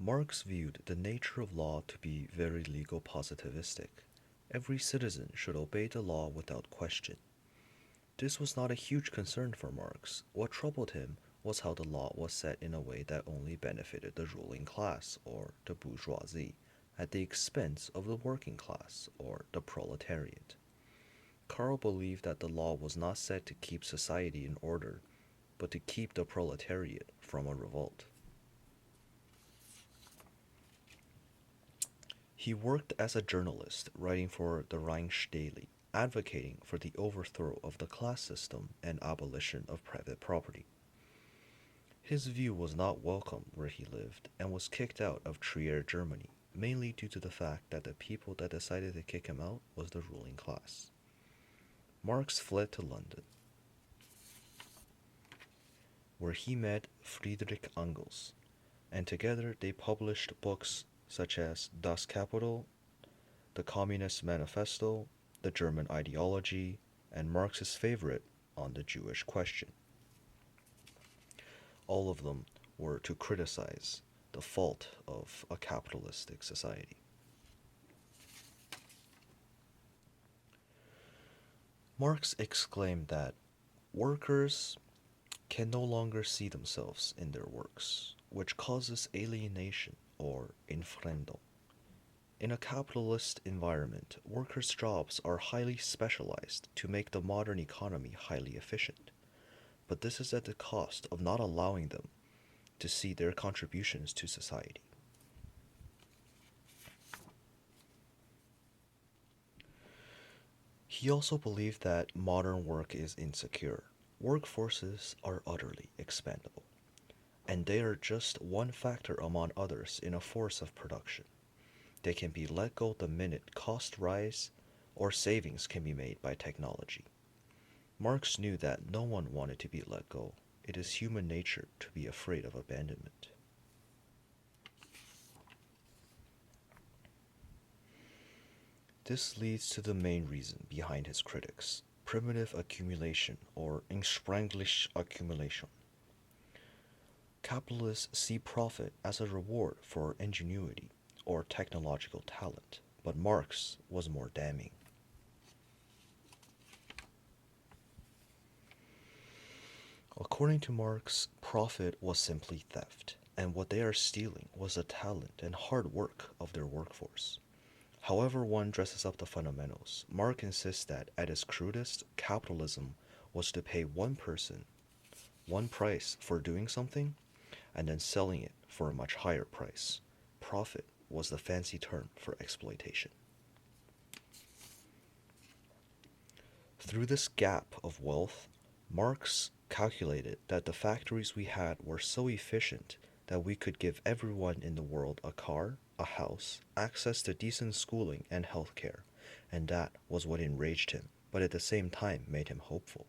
Marx viewed the nature of law to be very legal positivistic. Every citizen should obey the law without question. This was not a huge concern for Marx. What troubled him was how the law was set in a way that only benefited the ruling class, or the bourgeoisie, at the expense of the working class, or the proletariat. Karl believed that the law was not set to keep society in order, but to keep the proletariat from a revolt. He worked as a journalist, writing for the Rheinische Daily, advocating for the overthrow of the class system and abolition of private property. His view was not welcome where he lived and was kicked out of Trier, Germany, mainly due to the fact that the people that decided to kick him out was the ruling class. Marx fled to London, where he met Friedrich Engels, and together they published books such as Das Kapital, the Communist Manifesto, the German Ideology, and Marx's favorite, On the Jewish Question. All of them were to criticize the fault of a capitalistic society. Marx exclaimed that workers can no longer see themselves in their works, which causes alienation or infrendo. In a capitalist environment, workers' jobs are highly specialized to make the modern economy highly efficient, but this is at the cost of not allowing them to see their contributions to society. He also believed that modern work is insecure. Workforces are utterly expendable, and they are just one factor among others in a force of production. They can be let go the minute costs rise or savings can be made by technology. Marx knew that no one wanted to be let go. It is human nature to be afraid of abandonment. This leads to the main reason behind his critics: primitive accumulation, or Sprengliche accumulation. Capitalists see profit as a reward for ingenuity or technological talent, but Marx was more damning. According to Marx, profit was simply theft, and what they are stealing was the talent and hard work of their workforce. However one dresses up the fundamentals, Marx insists that at its crudest, capitalism was to pay one person one price for doing something and then selling it for a much higher price. Profit was the fancy term for exploitation. Through this gap of wealth, Marx calculated that the factories we had were so efficient that we could give everyone in the world a car, a house, access to decent schooling and health care, and that was what enraged him, but at the same time made him hopeful.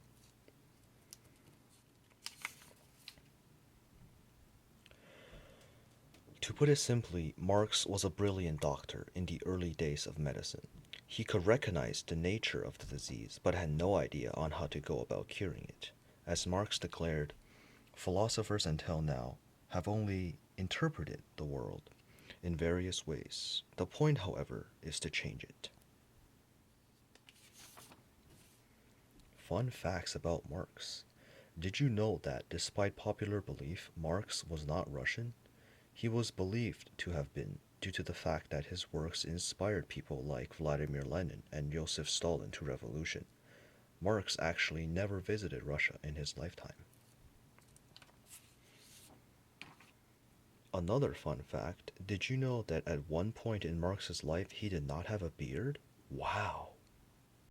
To put it simply, Marx was a brilliant doctor in the early days of medicine. He could recognize the nature of the disease, but had no idea on how to go about curing it. As Marx declared, philosophers until now have only interpreted the world in various ways. The point, however, is to change it. Fun facts about Marx. Did you know that despite popular belief, Marx was not Russian? He was believed to have been due to the fact that his works inspired people like Vladimir Lenin and Joseph Stalin to revolution. Marx actually never visited Russia in his lifetime. Another fun fact, did you know that at one point in Marx's life he did not have a beard? Wow!